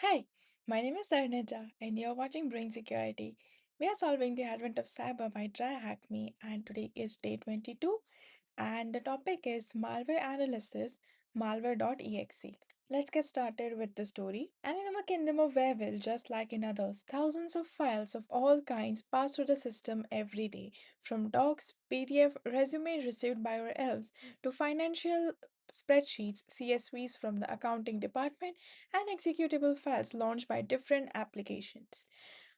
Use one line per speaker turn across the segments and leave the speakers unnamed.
Hi, my name is Sarnija, and you're watching Brain Security. We are solving the advent of cyber by TryHackMe, and today is day 22, and the topic is malware analysis, Malware.exe. Let's get started with the story. And in our kingdom of Wareville, just like in others, thousands of files of all kinds pass through the system every day, from docs, PDF, resume received by our elves, to financial spreadsheets, CSVs from the accounting department, and executable files launched by different applications.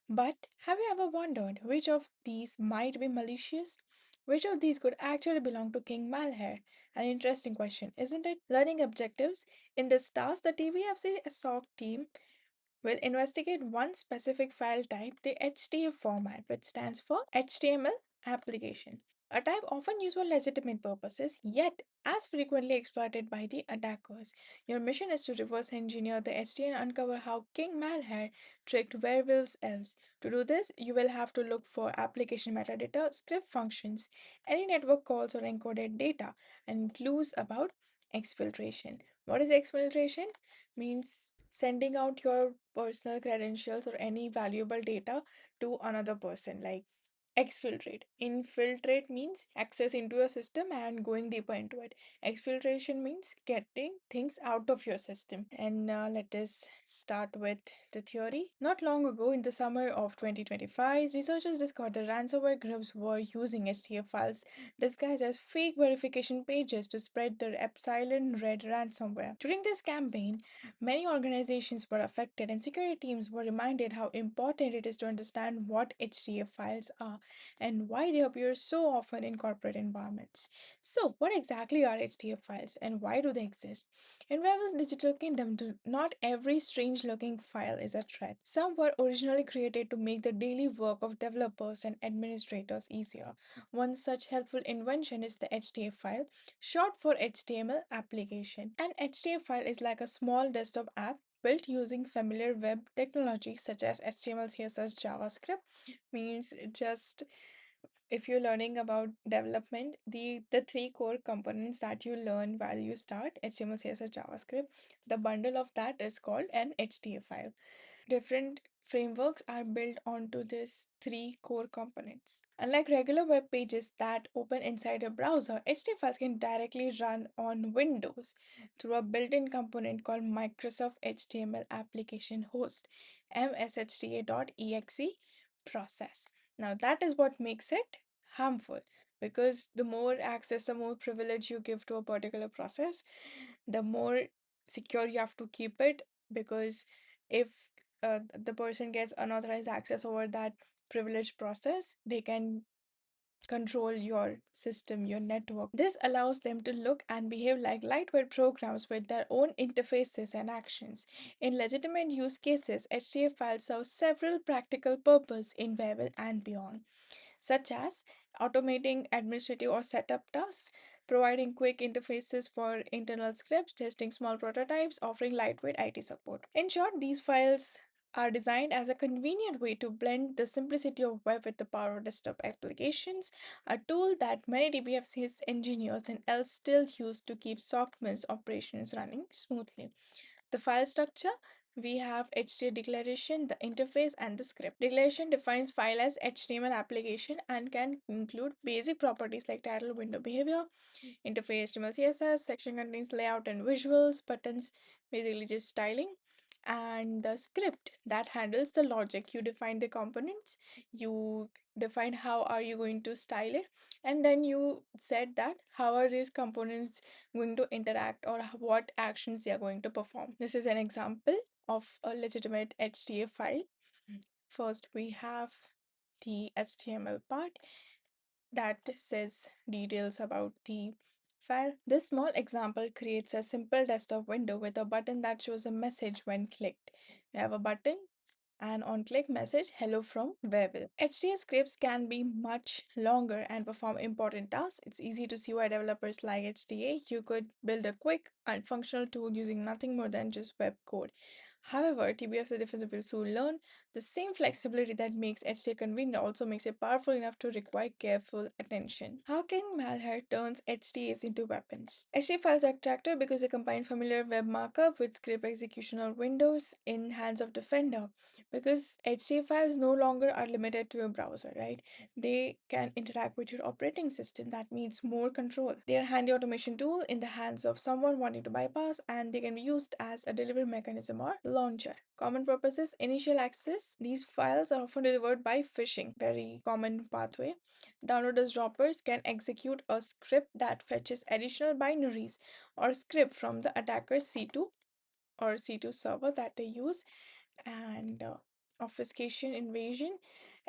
But have you ever wondered which of these might be malicious? Which of these could actually belong to King Malhare? An interesting question, isn't it? Learning objectives. In this task, the TBFC SOC team will investigate one specific file type, the HTF format, which stands for HTML application. A type often used for legitimate purposes, yet as frequently exploited by the attackers. Your mission is to reverse engineer the HTML and uncover how King Malhare tricked Wareville's elves. To do this, you will have to look for application metadata, script functions, any network calls or encoded data, and clues about exfiltration. What is exfiltration? Means sending out your personal credentials or any valuable data to another person, like exfiltrate. Infiltrate means access into your system and going deeper into it. Exfiltration means getting things out of your system. And let us start with the theory. Not long ago, in the summer of 2025, researchers discovered that ransomware groups were using HTF files disguised as fake verification pages to spread their Epsilon Red ransomware. During this campaign, many organizations were affected, and security teams were reminded how important it is to understand what HTF files are and why they appear so often in corporate environments. So, what exactly are HTF files and why do they exist? In Web's digital kingdom, not every strange looking file is a threat. Some were originally created to make the daily work of developers and administrators easier. One such helpful invention is the HTF file, short for HTML application. An HTML file is like a small desktop app built using familiar web technology such as HTML, CSS, JavaScript. Means just if you're learning about development, the three core components that you learn while you start HTML, CSS, JavaScript, the bundle of that is called an HTML file. Different frameworks are built onto these three core components. Unlike regular web pages that open inside a browser, HTML files can directly run on Windows through a built-in component called Microsoft HTML Application Host, mshta.exe process. Now that is what makes it harmful, because the more access, the more privilege you give to a particular process, the more secure you have to keep it, because if the person gets unauthorized access over that privileged process, they can control your system, your network. This allows them to look and behave like lightweight programs with their own interfaces and actions. In legitimate use cases, HTML files serve several practical purposes in Webel and beyond, such as automating administrative or setup tasks, providing quick interfaces for internal scripts, testing small prototypes, offering lightweight IT support. In short, these files are designed as a convenient way to blend the simplicity of web with the power of desktop applications, a tool that many DBFC's engineers and else still use to keep SOCMIS operations running smoothly. The file structure, we have HTML declaration, the interface, and the script. Declaration defines file as HTML application and can include basic properties like title, window, behavior, interface, HTML, CSS, section contains layout and visuals, buttons, basically just styling. And the script that handles the logic. You define the components, you define how are you going to style it, and then you said that how are these components going to interact or what actions they are going to perform. This is an example of a legitimate HTML file. First, we have the HTML part that says details about the file. This small example creates a simple desktop window with a button that shows a message when clicked. We have a button and on click message hello from Wareville. HTS scripts can be much longer and perform important tasks. It's easy to see why developers like HTA. You could build a quick and functional tool using nothing more than just web code. However, TBS defenders will soon learn the same flexibility that makes HTA convenient also makes it powerful enough to require careful attention. How can Malhare turns HTAs into weapons? HTA files are attractive because they combine familiar web markup with script execution or windows in hands of defender. Because HTA files no longer are limited to a browser, right? They can interact with your operating system. That means more control. They are a handy automation tool in the hands of someone wanting to bypass, and they can be used as a delivery mechanism or launcher. Common purposes, initial access. These files are often delivered by phishing, very common pathway. Downloaders droppers can execute a script that fetches additional binaries or script from the attacker's C2 or C2 server that they use. And obfuscation invasion.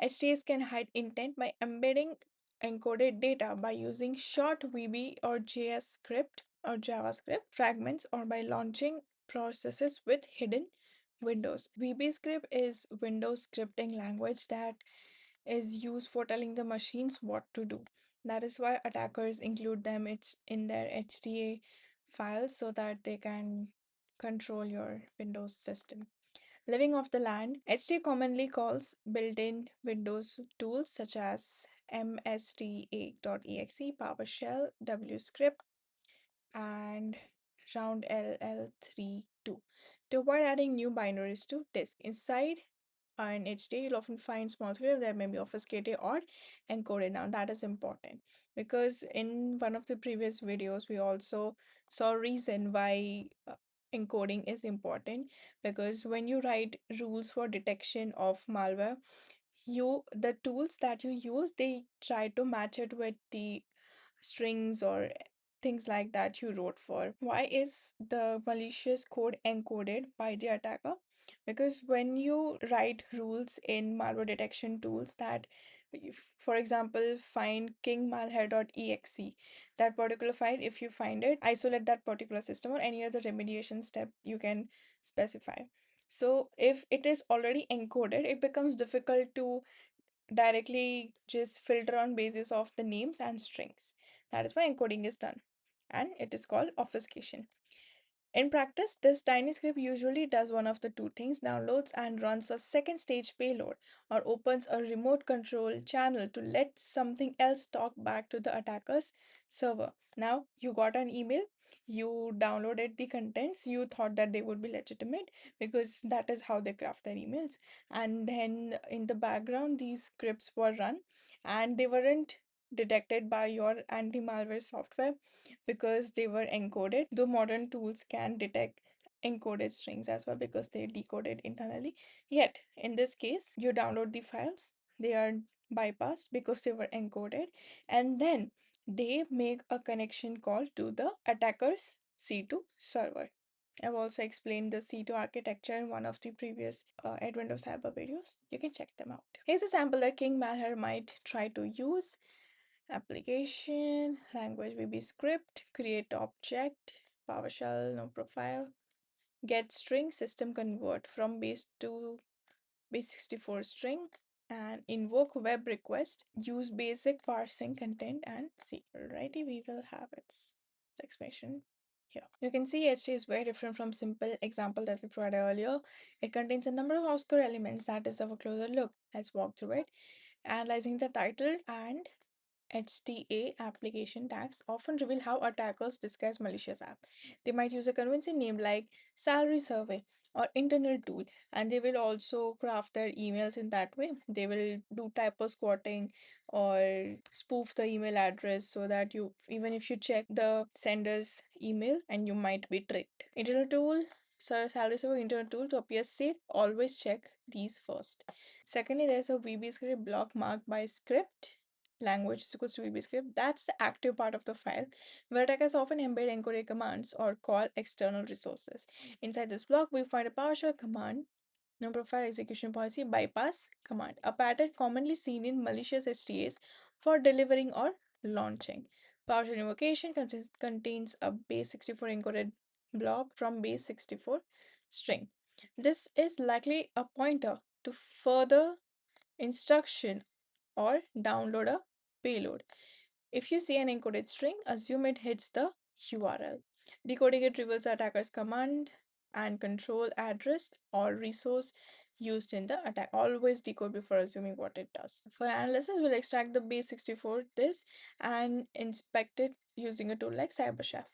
HTAs can hide intent by embedding encoded data by using short VB or JS script or JavaScript fragments or by launching processes with hidden windows. VB script is Windows scripting language that is used for telling the machines what to do. That is why attackers include them it's in their HTA files so that they can control your Windows system. Living off the land, HTA commonly calls built-in Windows tools such as MSTA.exe, PowerShell, WScript, and roundll32 to avoid adding new binaries to disk. Inside an HTA, you'll often find small scripts that may be obfuscated or encoded. Now, that is important because in one of the previous videos, we also saw a reason why encoding is important, because when you write rules for detection of malware, the tools that you use, they try to match it with the strings or things like that you wrote for. Why is the malicious code encoded by the attacker? Because when you write rules in malware detection tools that, for example, find kingmalhare.exe, that particular file, if you find it, isolate that particular system or any other remediation step you can specify. So if it is already encoded, it becomes difficult to directly just filter on basis of the names and strings. That is why encoding is done, and it is called obfuscation. In practice, this tiny script usually does one of the two things: downloads and runs a second stage payload, or opens a remote control channel to let something else talk back to the attacker's server. Now, you got an email, you downloaded the contents, you thought that they would be legitimate because that is how they craft their emails. And then in the background, these scripts were run and they weren't detected by your anti malware software because they were encoded, though modern tools can detect encoded strings as well because they decoded internally. Yet, in this case, you download the files, they are bypassed because they were encoded, and then they make a connection call to the attacker's C2 server. I've also explained the C2 architecture in one of the previous Advent of Cyber videos. You can check them out. Here's a sample that King Malhar might try to use. Application, language VB script, create object, PowerShell, no profile, get string, system convert from base to base64 string, and invoke web request, use basic parsing content and see. Alrighty, we will have its explanation here. You can see HT is very different from simple example that we provided earlier. It contains a number of obscure elements that deserve a closer look. Let's walk through it. Analyzing the title and HTA application tags often reveal how attackers disguise malicious app. They might use a convincing name like salary survey or internal tool, and they will also craft their emails in that way. They will do typo squatting or spoof the email address so that you, even if you check the sender's email, and you might be tricked. Internal tool, salary survey internal tool, to appear safe, always check these first. Secondly, there's a VB script block marked by script language is equals to VB script. That's the active part of the file, where attackers often embed encoded commands or call external resources. Inside this block, we find a PowerShell command, no profile execution policy, bypass command, a pattern commonly seen in malicious HTAs for delivering or launching. PowerShell invocation contains a base64 encoded blob from base64 string. This is likely a pointer to further instruction or download a payload. If you see an encoded string, assume it hits the URL. Decoding it reveals the attacker's command and control address or resource used in the attack. Always decode before assuming what it does. For analysis, we'll extract the base64 this and inspect it using a tool like CyberChef.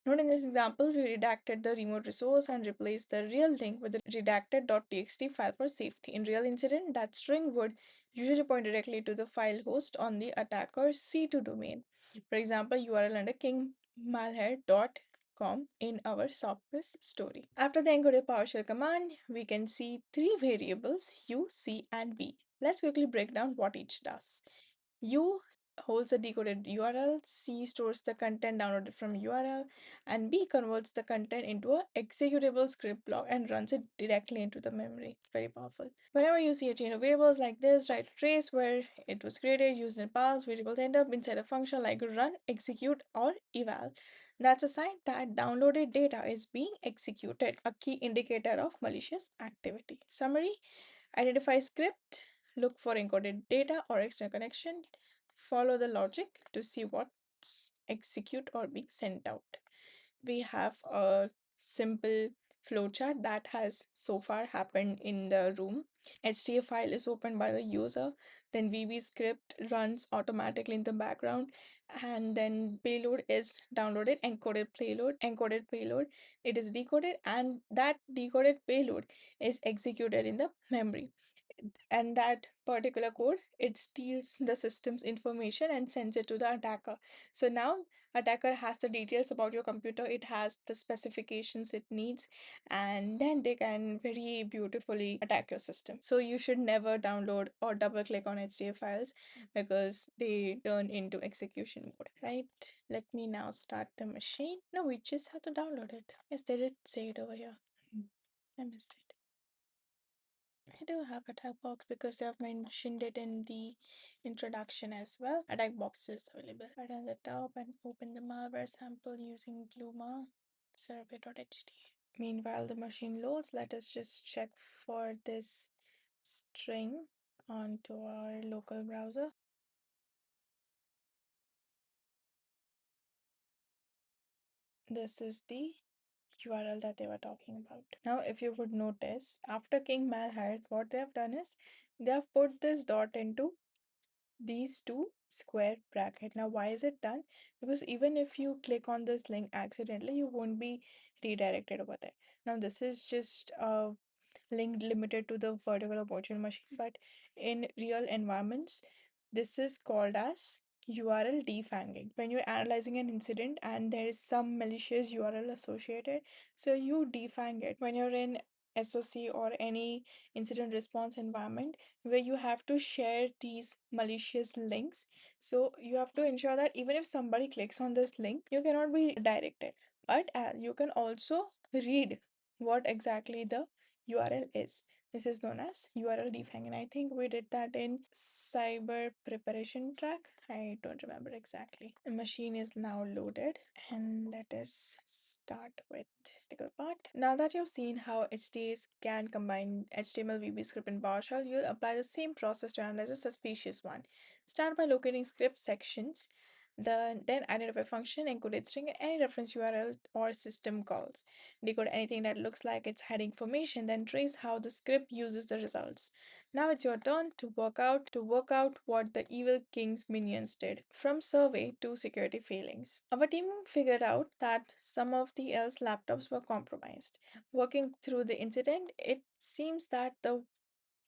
Note in this example, we redacted the remote resource and replaced the real link with the redacted.txt file for safety. In real incident, that string would usually point directly to the file host on the attacker's C2 domain. For example, URL under kingmalhare.com in our sophist story. After the encoded PowerShell command, we can see three variables U, C, and V. Let's quickly break down what each does. U holds a decoded URL, C stores the content downloaded from URL, and B converts the content into a executable script block and runs it directly into the memory. Very powerful. Whenever you see a chain of variables like this, write a trace where it was created, used in the past, variables end up inside a function like run, execute, or eval. That's a sign that downloaded data is being executed, a key indicator of malicious activity. Summary: identify script, look for encoded data or external connection, follow the logic to see what's execute or being sent out. We have a simple flowchart that has so far happened in the room. HTA file is opened by the user, then VB script runs automatically in the background, and then payload is downloaded, encoded payload, it is decoded, and that decoded payload is executed in the memory. And that particular code, it steals the system's information and sends it to the attacker. So now attacker has the details about your computer, it has the specifications it needs, and then they can very beautifully attack your system. So you should never download or double click on HTA files because they turn into execution mode, right? Let me now start the machine. No, we just have to download it. Yes, they did say it over here. I missed it. I do have a attack box because they have mentioned it in the introduction as well. Attack box is available right on the top, and open the malware sample using Bluma survey.ht. Meanwhile, the machine loads. Let us just check for this string onto our local browser. This is the URL that they were talking about. Now, if you would notice, after King Malhare, what they have done is they have put this dot into these two square bracket. Now, why is it done? Because even if you click on this link accidentally, you won't be redirected over there. Now, this is just a link limited to the particular virtual machine, but in real environments, this is called as URL defanging. When you're analyzing an incident and there is some malicious URL associated, so you defang it. When you're in SOC or any incident response environment where you have to share these malicious links, so you have to ensure that even if somebody clicks on this link, you cannot be directed, but you can also read what exactly the URL is. This is known as URL defang, and I think we did that in cyber preparation track. I don't remember exactly. The machine is now loaded, and let us start with the technical part. Now that you've seen how HTAs can combine HTML, VB script, and PowerShell, you'll apply the same process to analyze a suspicious one. Start by locating script sections, then identify function, encoded string, and any reference URL or system calls. Decode anything that looks like it's hiding information, then trace how the script uses the results. Now it's your turn to work out what the evil king's minions did, from survey to security failings. Our team figured out that some of the elves' laptops were compromised. Working through the incident, it seems that the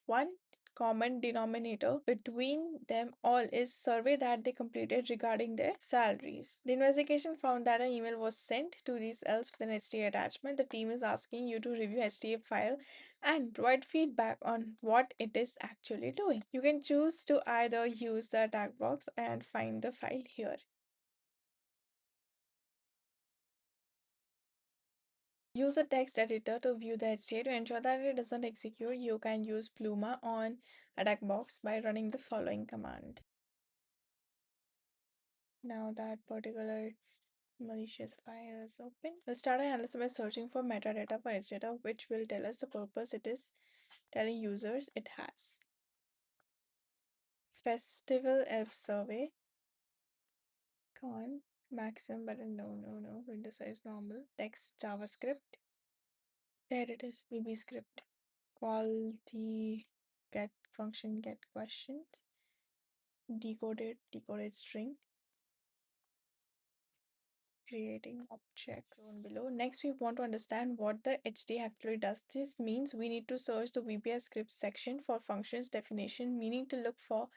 one common denominator between them all is survey that they completed regarding their salaries. The investigation found that an email was sent to these elves with an HTA attachment. The team is asking you to review HTA file and provide feedback on what it is actually doing. You can choose to either use the attack box and find the file here. Use a text editor to view the HTA. To ensure that it doesn't execute, you can use Pluma on attack box by running the following command. Now that particular malicious file is open, we'll start our analysis by searching for metadata for edge data, which will tell us the purpose it is telling users it has. Festival elf survey. Come on. Maximum button. No. Window size normal. Text JavaScript. There it is, VB script. Call the get function get questioned, decoded string, creating objects shown below. Next, we want to understand what the HTA actually does. This means we need to search the VBS script section for functions definition, meaning to look for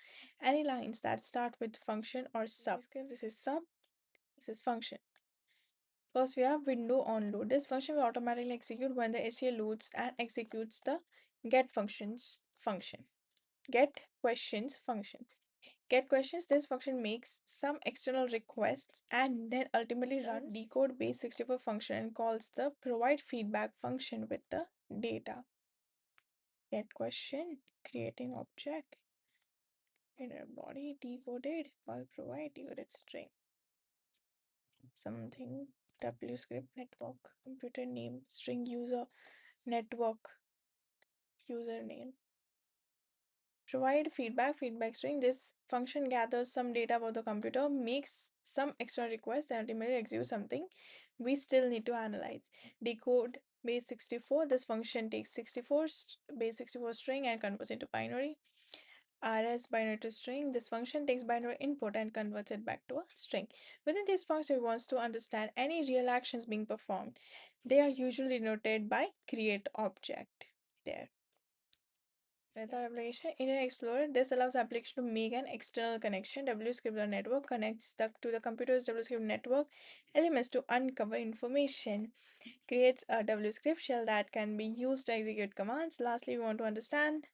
any lines that start with function or sub. This is sub, this is function. First, we have window on load. This function will automatically execute when the HTA loads and executes the get functions function. Get questions function. Get questions, this function makes some external requests and then ultimately runs decode base64 function and calls the provide feedback function with the data. Get question, creating object, inner body, decoded, call provide, decoded string. Something, W script network, computer name, string user, network, username. Provide feedback string. This function gathers some data about the computer, makes some extra requests, and ultimately executes something we still need to analyze. Decode base 64. This function takes base 64 string and converts into binary. RS binary to string. This function takes binary input and converts it back to a string. Within this function, it wants to understand any real actions being performed. They are usually denoted by create object. There. With our application, Internet Explorer, this allows application to make an external connection. WScript network connects to the computer's WScript network elements to uncover information. Creates a WScript shell that can be used to execute commands. Lastly, we want to understand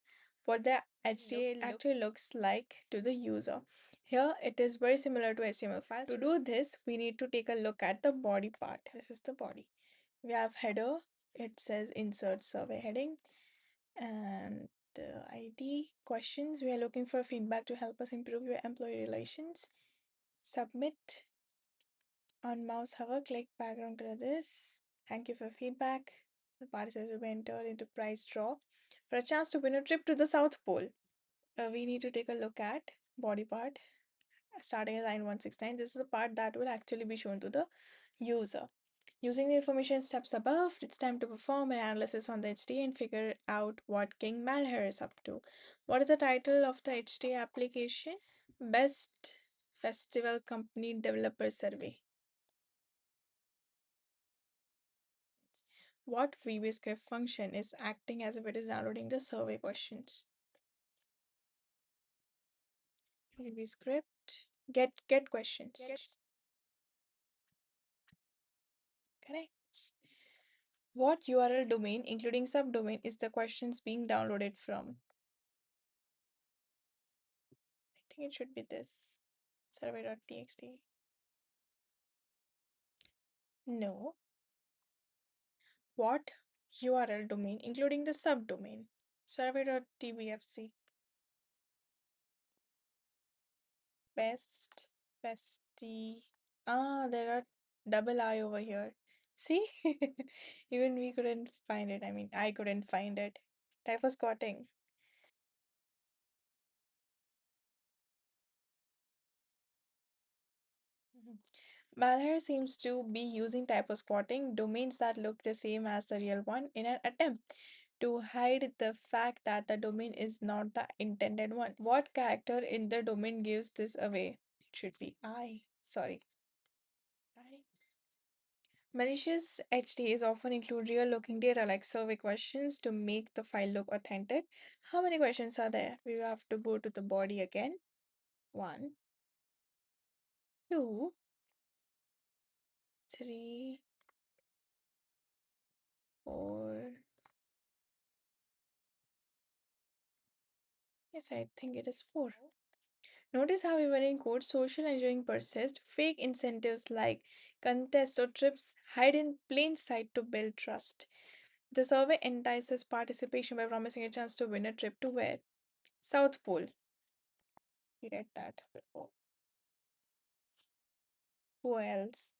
what the HTA actually looks like to the user. Here, it is very similar to HTML files. To do this, we need to take a look at the body part. This is the body. We have header. It says insert survey heading and ID questions. We are looking for feedback to help us improve your employee relations. Submit. On mouse hover, click background color this. Thank you for feedback. The participants will be entered into prize draw for a chance to win a trip to the South Pole. We need to take a look at body part starting at line 169. This is the part that will actually be shown to the user. Using the information steps above, it's time to perform an analysis on the HTA and figure out what King Malhare is up to. What is the title of the HTA application? Best Festival Company Developer Survey. What VBScript function is acting as if it is downloading the survey questions? VBScript get questions. Correct. What URL domain, including subdomain, is the questions being downloaded from? I think it should be this. Survey.txt. No. What URL domain, including the subdomain? Survey.tbfc. Best bestie. There are double I over here. See? Even we couldn't find it. I mean, I couldn't find it. Typo squatting. Malheur seems to be using typo squatting domains that look the same as the real one in an attempt to hide the fact that the domain is not the intended one. What character in the domain gives this away? It should be I. Sorry. I. Malicious HTAs often include real-looking data like survey questions to make the file look authentic. How many questions are there? We have to go to the body again. 1, 2, 3, 4. Yes, I think it is 4. Notice how even in code, social engineering persists. Fake incentives like contests or trips hide in plain sight to build trust. The survey entices participation by promising a chance to win a trip to where? South Pole. We read that before. Who else?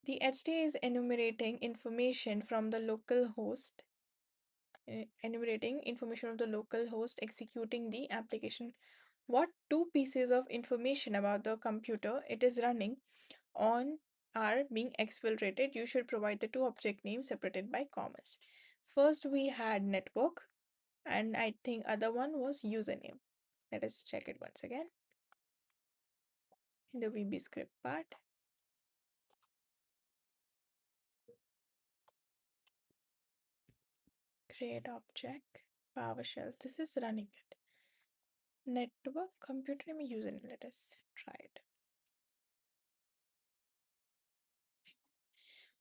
The HTA is enumerating information from the local host, executing the application. What two pieces of information about the computer it is running on are being exfiltrated, you should provide the two object names separated by commas. First, we had network, and I think other one was username. Let us check it once again in the VB script part. Create object, PowerShell. This is running it. Network, computer name, username. Let us try it.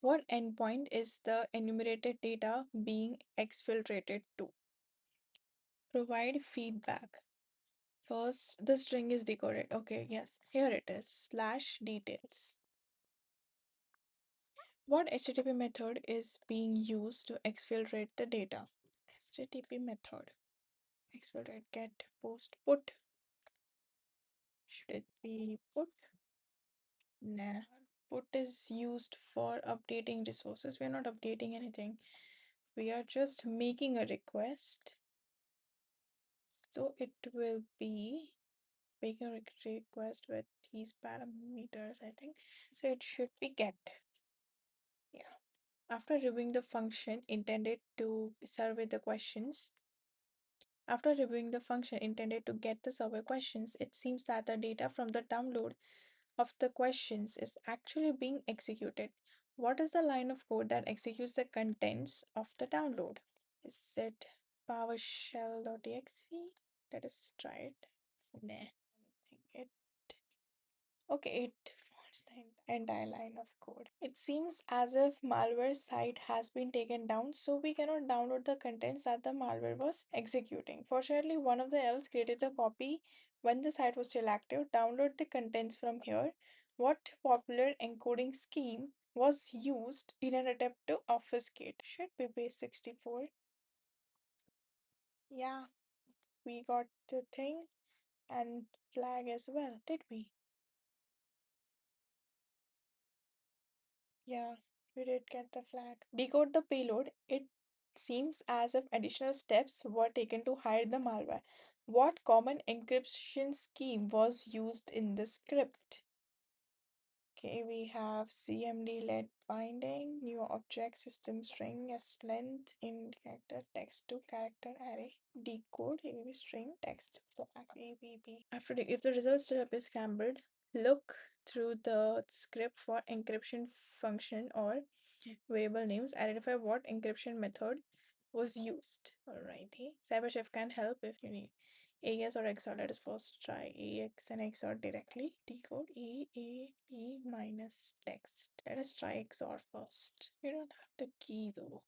What endpoint is the enumerated data being exfiltrated to? Provide feedback. First, the string is decoded. Okay, yes, here it is, slash details. What HTTP method is being used to exfiltrate the data? HTTP method. Exfiltrate, get, post, put. Should it be put? Nah. Put is used for updating resources. We're not updating anything. We are just making a request. So it will be making a request with these parameters, I think. So it should be get. Yeah. After reviewing the function intended to survey the questions, after reviewing the function intended to get the survey questions, it seems that the data from the download of the questions is actually being executed. What is the line of code that executes the contents of the download? Is it PowerShell.exe? Let us try it. Nah, I don't think it. Okay, it wants the entire line of code. It seems as if malware site has been taken down, so we cannot download the contents that the malware was executing. Fortunately, one of the elves created a copy when the site was still active. Download the contents from here. What popular encoding scheme was used in an attempt to obfuscate? Should be base 64. Yeah, we got the thing and flag as well, did we? Yeah, we did get the flag. Decode the payload. It seems as if additional steps were taken to hide the malware. What common encryption scheme was used in the script? Okay, we have CMD led binding, new object system string as length in character text to character array, decode ABB string text flag ABB. After if the result setup is scrambled, look through the script for encryption function or variable names. Identify what encryption method was used. Alrighty. CyberChef can help if you need. AES or XOR. Let us first try AX and XOR directly. Decode AAP minus text. Let us try XOR first. You don't have the key though.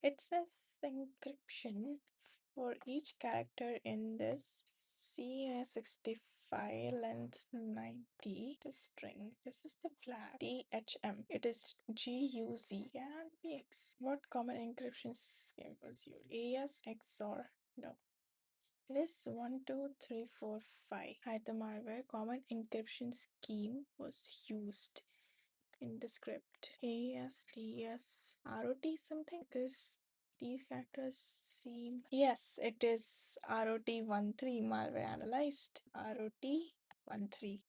It says encryption for each character in this CS65 length 90 to string. This is the flag DHM. It is GUZ and BX. What common encryption scheme was used? AES XOR. No. It is 1, 2, 3, 4, 5. Hide the malware. Common encryption scheme was used in the script. ASDS ROT something because these characters seem. Yes, it is ROT13 malware analyzed. ROT13.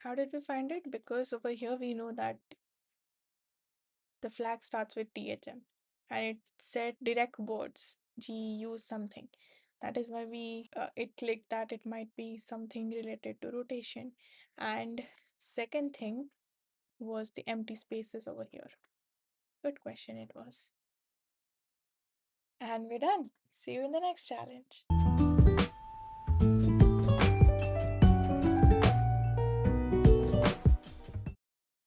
How did we find it? Because over here we know that the flag starts with THM and it said direct words GU something. That is why we it clicked that it might be something related to rotation. And second thing was the empty spaces over here. Good question it was. And we're done. See you in the next challenge.